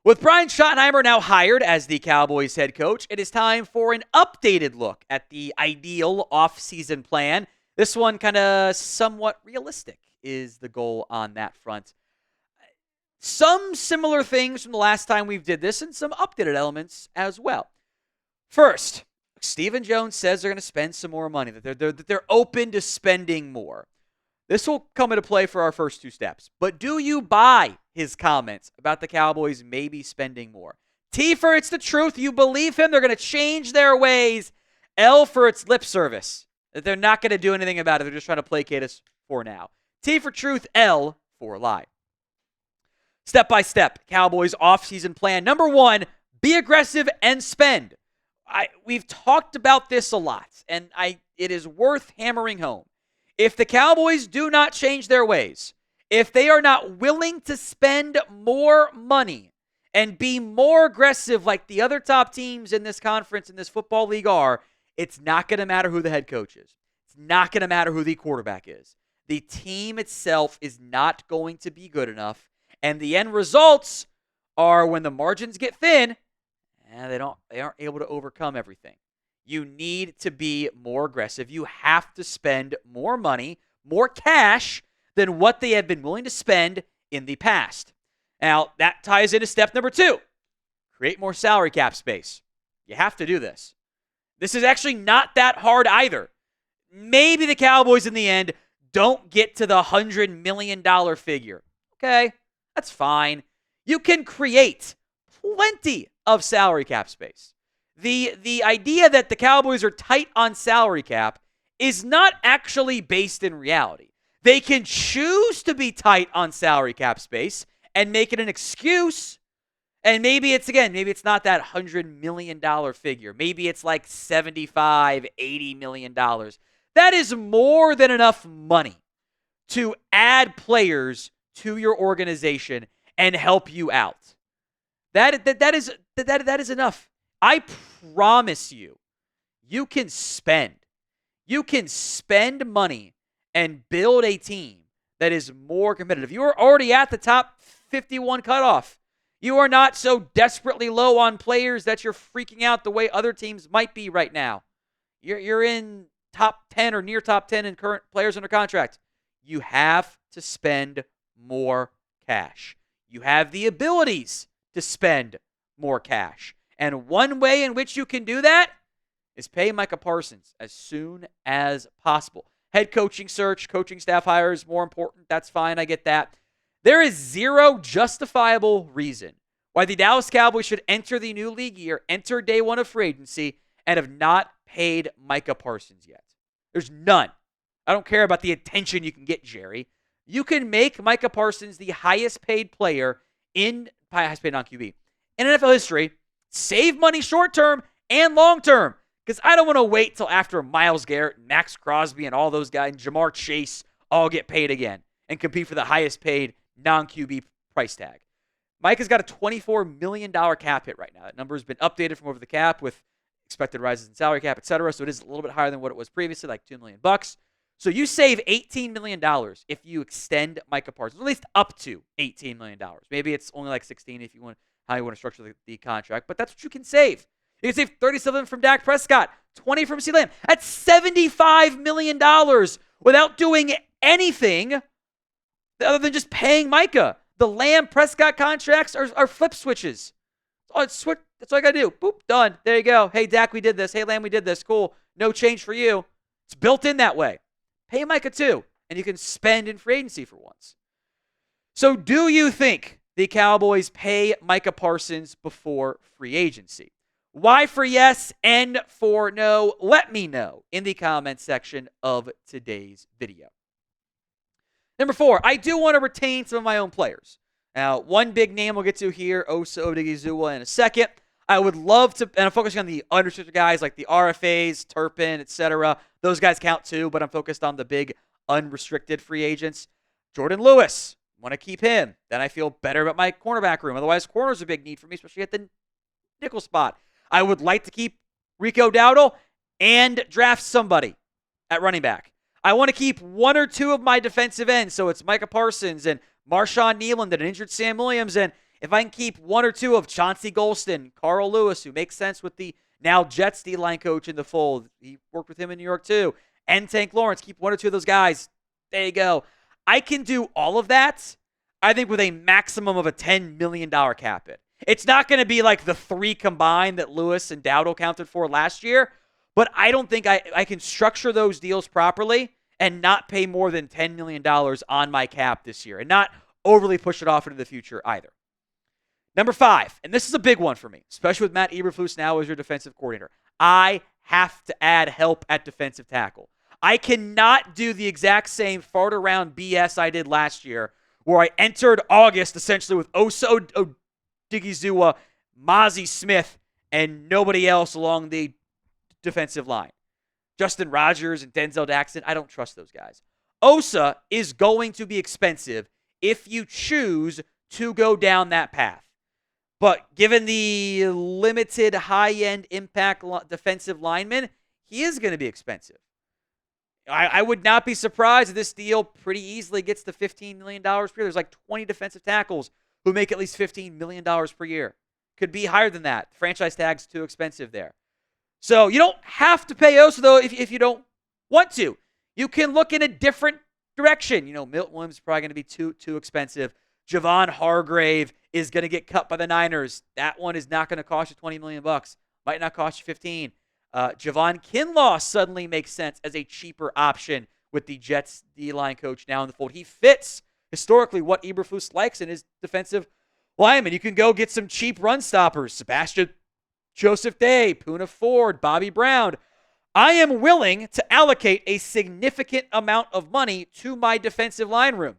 With Brian Schottenheimer now hired as the Cowboys head coach, it is time for an updated look at the ideal offseason plan. This one kind of somewhat realistic is the goal on that front. Some similar things from the last time we've did this and some updated elements as well. First, Stephen Jones says they're going to spend some more money, that they're open to spending more. This will come into play for our first two steps. But do you buy his comments about the Cowboys maybe spending more? T for it's the truth. You believe him. They're going to change their ways. L for it's lip service. That they're not going to do anything about it. They're just trying to placate us for now. T for truth. L for lie. Step by step, Cowboys offseason plan. Number one, be aggressive and spend. We've talked about this a lot, and it is worth hammering home. If the Cowboys do not change their ways, if they are not willing to spend more money and be more aggressive like the other top teams in this conference, in this football league are, it's not going to matter who the head coach is. It's not going to matter who the quarterback is. The team itself is not going to be good enough, and the end results are when the margins get thin, and they aren't able to overcome everything. You need to be more aggressive. You have to spend more money, more cash than what they have been willing to spend in the past. Now, that ties into step number two. Create more salary cap space. You have to do this. This is actually not that hard either. Maybe the Cowboys in the end don't get to the $100 million figure. Okay, that's fine. You can create plenty of salary cap space. The idea that the Cowboys are tight on salary cap is not actually based in reality. They can choose to be tight on salary cap space and make it an excuse. And maybe it's not that $100 million figure. Maybe it's like $75, $80 million. That is more than enough money to add players to your organization and help you out. That is enough. I promise you, you can spend. You can spend money and build a team that is more competitive. You are already at the top 51 cutoff. You are not so desperately low on players that you're freaking out the way other teams might be right now. You're in top 10 or near top 10 in current players under contract. You have to spend more cash. You have the abilities to spend more cash. And one way in which you can do that is pay Micah Parsons as soon as possible. Head coaching search, coaching staff hires, more important. That's fine. I get that. There is zero justifiable reason why the Dallas Cowboys should enter the new league year, enter day one of free agency, and have not paid Micah Parsons yet. There's none. I don't care about the attention you can get, Jerry. You can make Micah Parsons the highest paid player highest paid non-QB in NFL history. Save money short-term and long-term. Because I don't want to wait till after Myles Garrett, Max Crosby, and all those guys, and Jamar Chase all get paid again and compete for the highest paid non-QB price tag. Micah's got a $24 million cap hit right now. That number has been updated from over the cap with expected rises in salary cap, etc. So it is a little bit higher than what it was previously, like $2 million. So you save $18 million if you extend Micah Parsons, at least up to $18 million. Maybe it's only like 16 if you want how you want to structure the contract, but that's what you can save. You can save 37 from Dak Prescott, 20 from CeeDee Lamb. That's $75 million without doing anything other than just paying Micah. The Lamb-Prescott contracts are flip switches. That's all I got to do. Boop, done. There you go. Hey, Dak, we did this. Hey, Lamb, we did this. Cool. No change for you. It's built in that way. Pay Micah too, and you can spend in free agency for once. So do you think the Cowboys pay Micah Parsons before free agency? Y for yes, N for no. Let me know in the comments section of today's video. Number 4, I do want to retain some of my own players. Now, one big name we'll get to here, Osa Odigizua, in a second. I would love to, and I'm focusing on the unrestricted guys like the RFAs, Turpin, etc. Those guys count too, but I'm focused on the big unrestricted free agents. Jordan Lewis, want to keep him. Then I feel better about my cornerback room. Otherwise, corner's a big need for me, especially at the nickel spot. I would like to keep Rico Dowdle and draft somebody at running back. I want to keep one or two of my defensive ends, so it's Micah Parsons and Marshawn Nealand and an injured Sam Williams. And If I can keep one or two of Chauncey Golston, Carl Lewis, who makes sense with the now Jets D-line coach in the fold. He worked with him in New York too. And Tank Lawrence, keep one or two of those guys. There you go. I can do all of that, I think, with a maximum of a $10 million cap hit. It's not going to be like the 3 combined that Lewis and Dowdle counted for last year, but I don't think I can structure those deals properly and not pay more than $10 million on my cap this year and not overly push it off into the future either. Number 5, and this is a big one for me, especially with Matt Eberflus now as your defensive coordinator. I have to add help at defensive tackle. I cannot do the exact same fart around BS I did last year where I entered August essentially with Osa Odigizua, Mozzie Smith, and nobody else along the defensive line. Justin Rogers and Denzel Jackson, I don't trust those guys. Osa is going to be expensive if you choose to go down that path. But given the limited high-end impact defensive lineman, he is going to be expensive. I would not be surprised if this deal pretty easily gets to $15 million per year. There's like 20 defensive tackles who make at least $15 million per year. Could be higher than that. Franchise tag's too expensive there. So you don't have to pay Osa, though, if you don't want to. You can look in a different direction. Milton Williams is probably going to be too expensive. Javon Hargrave is going to get cut by the Niners. That one is not going to cost you $20 million. Might not cost you 15. Javon Kinlaw suddenly makes sense as a cheaper option with the Jets D-line coach now in the fold. He fits historically what Eberflus likes in his defensive lineman. You can go get some cheap run stoppers. Sebastian Joseph Day, Poona Ford, Bobby Brown. I am willing to allocate a significant amount of money to my defensive line room.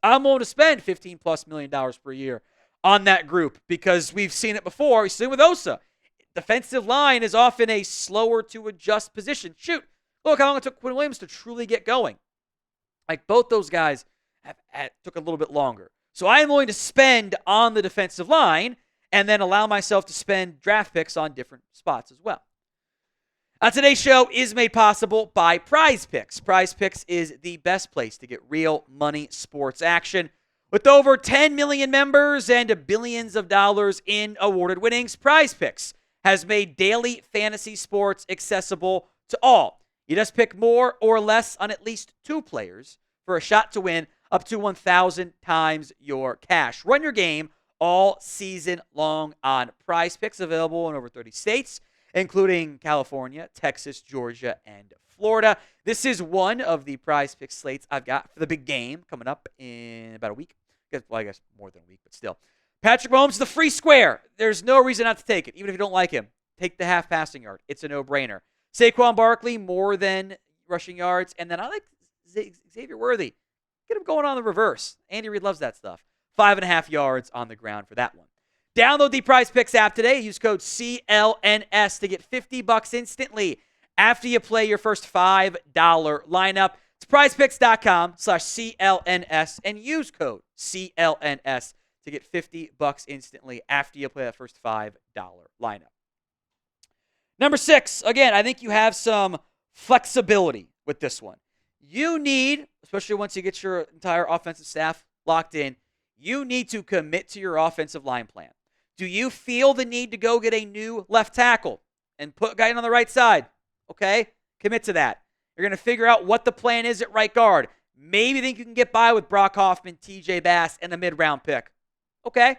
I'm willing to spend $15+ million per year on that group because we've seen it before. We've seen it with Osa. Defensive line is often a slower to adjust position. Shoot, look how long it took Quinn Williams to truly get going. Like both those guys took a little bit longer. So I am willing to spend on the defensive line and then allow myself to spend draft picks on different spots as well. Today's show is made possible by PrizePicks. PrizePicks is the best place to get real money sports action. With over 10 million members and billions of dollars in awarded winnings, PrizePicks has made daily fantasy sports accessible to all. You just pick more or less on at least 2 players for a shot to win up to 1,000 times your cash. Run your game all season long on PrizePicks, available in over 30 states, including California, Texas, Georgia, and Florida. This is one of the PrizePicks slates I've got for the big game coming up in about a week. Well, I guess more than a week, but still. Patrick Mahomes, the free square. There's no reason not to take it, even if you don't like him. Take the half passing yard. It's a no-brainer. Saquon Barkley, more than rushing yards. And then I like Xavier Worthy. Get him going on the reverse. Andy Reid loves that stuff. 5.5 yards on the ground for that one. Download the PrizePicks app today. Use code CLNS to get $50 instantly after you play your first $5 lineup. It's prizepicks.com/CLNS and use code CLNS to get $50 instantly after you play that first $5 lineup. Number 6, again, I think you have some flexibility with this one. You need, especially once you get your entire offensive staff locked in, you need to commit to your offensive line plan. Do you feel the need to go get a new left tackle and put a guy in on the right side? Okay, commit to that. You're going to figure out what the plan is at right guard. Maybe think you can get by with Brock Hoffman, TJ Bass, and a mid-round pick. Okay.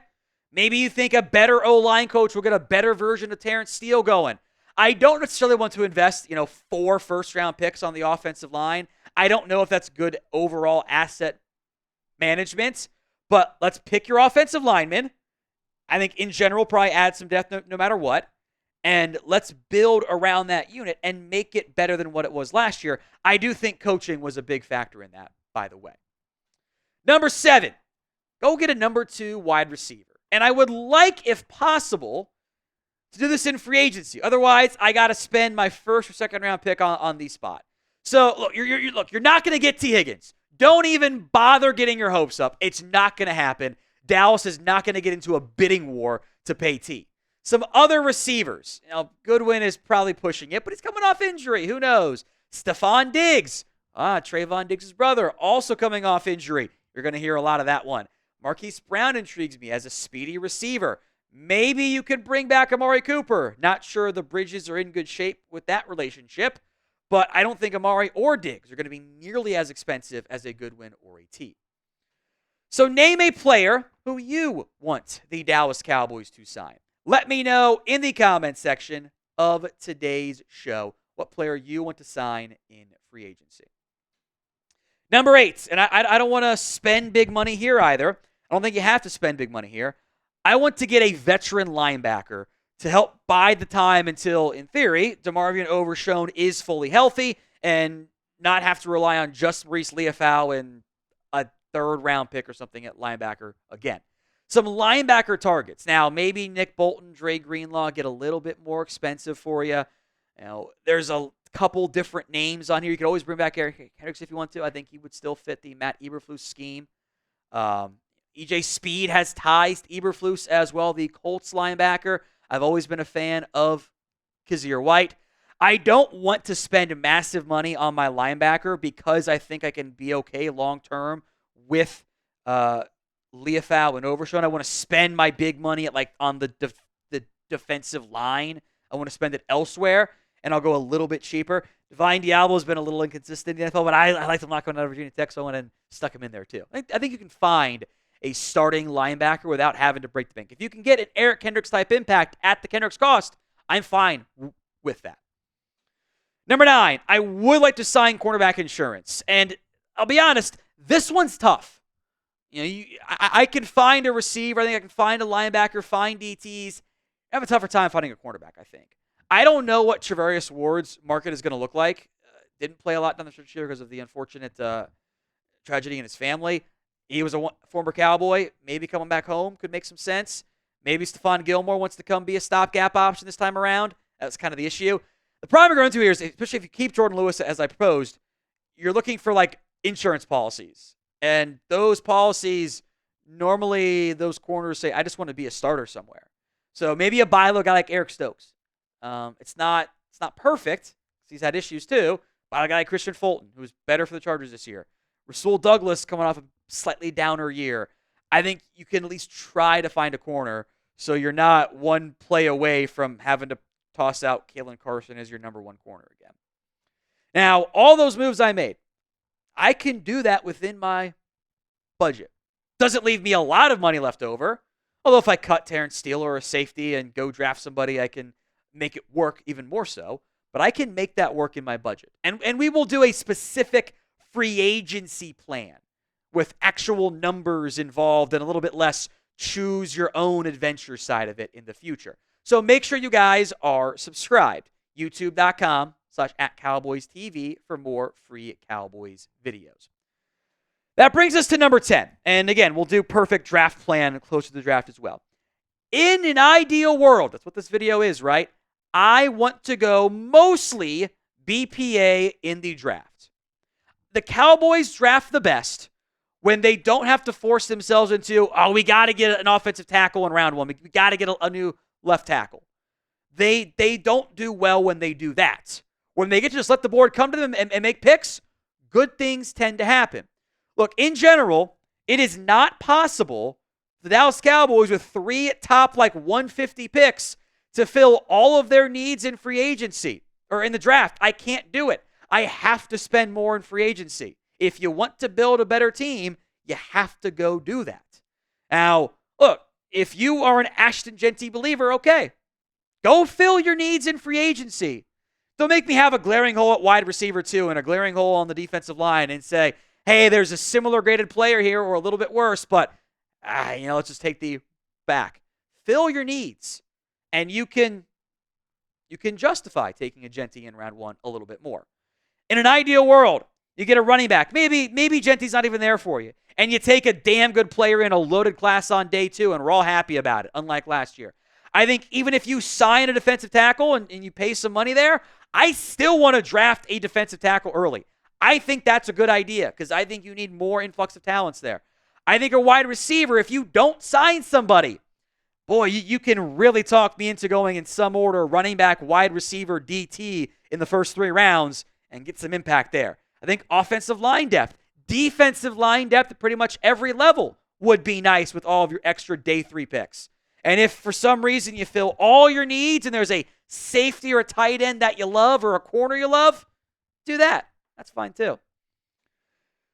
Maybe you think a better O-line coach will get a better version of Terrence Steele going. I don't necessarily want to invest, 4 first-round picks on the offensive line. I don't know if that's good overall asset management, but let's pick your offensive lineman. I think in general, probably add some depth no matter what. And let's build around that unit and make it better than what it was last year. I do think coaching was a big factor in that, by the way. Number 7, go get a number 2 wide receiver. And I would like, if possible, to do this in free agency. Otherwise, I got to spend my first or second round pick on the spot. So, look, you're not going to get T. Higgins. Don't even bother getting your hopes up. It's not going to happen. Dallas is not going to get into a bidding war to pay T. Some other receivers. Goodwin is probably pushing it, but he's coming off injury. Who knows? Stephon Diggs. Trayvon Diggs' brother, also coming off injury. You're going to hear a lot of that one. Marquise Brown intrigues me as a speedy receiver. Maybe you could bring back Amari Cooper. Not sure the Bridges are in good shape with that relationship, but I don't think Amari or Diggs are going to be nearly as expensive as a Goodwin or a T. So name a player who you want the Dallas Cowboys to sign. Let me know in the comments section of today's show what player you want to sign in free agency. Number 8, and I don't want to spend big money here either. I don't think you have to spend big money here. I want to get a veteran linebacker to help bide the time until, in theory, DeMarvion Overshown is fully healthy and not have to rely on just Maurice Leafau and a third-round pick or something at linebacker again. Some linebacker targets. Now, maybe Nick Bolton, Dre Greenlaw get a little bit more expensive for you. There's a couple different names on here. You could always bring back Eric Hendricks if you want to. I think he would still fit the Matt Eberflus scheme. EJ Speed has ties to Eberflus as well, the Colts linebacker. I've always been a fan of Kazir White. I don't want to spend massive money on my linebacker because I think I can be okay long-term with Leafau and Overshown. I want to spend my big money on the defensive line. I want to spend it elsewhere, and I'll go a little bit cheaper. Divine Diablo has been a little inconsistent in the NFL, but I like him not going out of Virginia Tech, so I went and stuck him in there too. I think you can find a starting linebacker without having to break the bank. If you can get an Eric Kendricks type impact at the Kendricks cost, I'm fine with that. Number 9, I would like to sign cornerback insurance. And I'll be honest, this one's tough. I can find a receiver. I think I can find a linebacker, find DTs. I have a tougher time finding a cornerback, I think. I don't know what Travarius Ward's market is going to look like. Didn't play a lot down the stretch here because of the unfortunate tragedy in his family. He was a former Cowboy. Maybe coming back home could make some sense. Maybe Stephon Gilmore wants to come be a stopgap option this time around. That's kind of the issue. The problem you're going into here is, especially if you keep Jordan Lewis as I proposed, you're looking for insurance policies. And those policies, normally those corners say, I just want to be a starter somewhere. So maybe a buy low guy like Eric Stokes. It's not perfect because he's had issues too. Buy a guy like Christian Fulton, who's better for the Chargers this year. Rasul Douglas coming off a slightly downer year. I think you can at least try to find a corner so you're not one play away from having to toss out Kalen Carson as your number 1 corner again. Now, all those moves I made, I can do that within my budget. Doesn't leave me a lot of money left over. Although if I cut Terrence Steele or a safety and go draft somebody, I can make it work even more so. But I can make that work in my budget. And we will do a specific free agency plan with actual numbers involved and a little bit less choose your own adventure side of it in the future. So make sure you guys are subscribed. YouTube.com/@CowboysTV for more free Cowboys videos. That brings us to number 10. And again, we'll do perfect draft plan close to the draft as well. In an ideal world, that's what this video is, right? I want to go mostly BPA in the draft. The Cowboys draft the best when they don't have to force themselves into, we got to get an offensive tackle in round 1. We got to get a new left tackle. They don't do well when they do that. When they get to just let the board come to them and make picks, good things tend to happen. Look, in general, it is not possible for the Dallas Cowboys with 3 top 150 picks to fill all of their needs in free agency or in the draft. I can't do it. I have to spend more in free agency. If you want to build a better team, you have to go do that. Now, look, if you are an Ashton Genty believer, okay, go fill your needs in free agency. Don't make me have a glaring hole at wide receiver 2 and a glaring hole on the defensive line and say, hey, there's a similar graded player here or a little bit worse, but let's just take the back. Fill your needs, and you can justify taking a Genty in round 1 a little bit more. In an ideal world, you get a running back. Maybe Genty's not even there for you. And you take a damn good player in a loaded class on day 2, and we're all happy about it, unlike last year. I think even if you sign a defensive tackle and you pay some money there, I still want to draft a defensive tackle early. I think that's a good idea because I think you need more influx of talents there. I think a wide receiver, if you don't sign somebody, boy, you can really talk me into going in some order, running back, wide receiver, DT in the first 3 rounds and get some impact there. I think offensive line depth, defensive line depth at pretty much every level. would be nice with all of your extra day 3 picks. And if for some reason you fill all your needs and there's a safety or a tight end that you love or a corner you love, do that. That's fine too.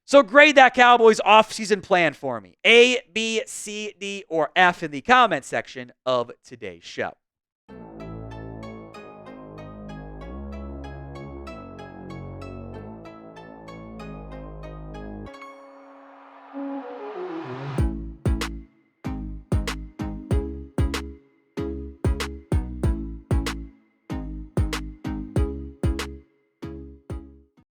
So grade that Cowboys offseason plan for me. A, B, C, D, or F in the comment section of today's show.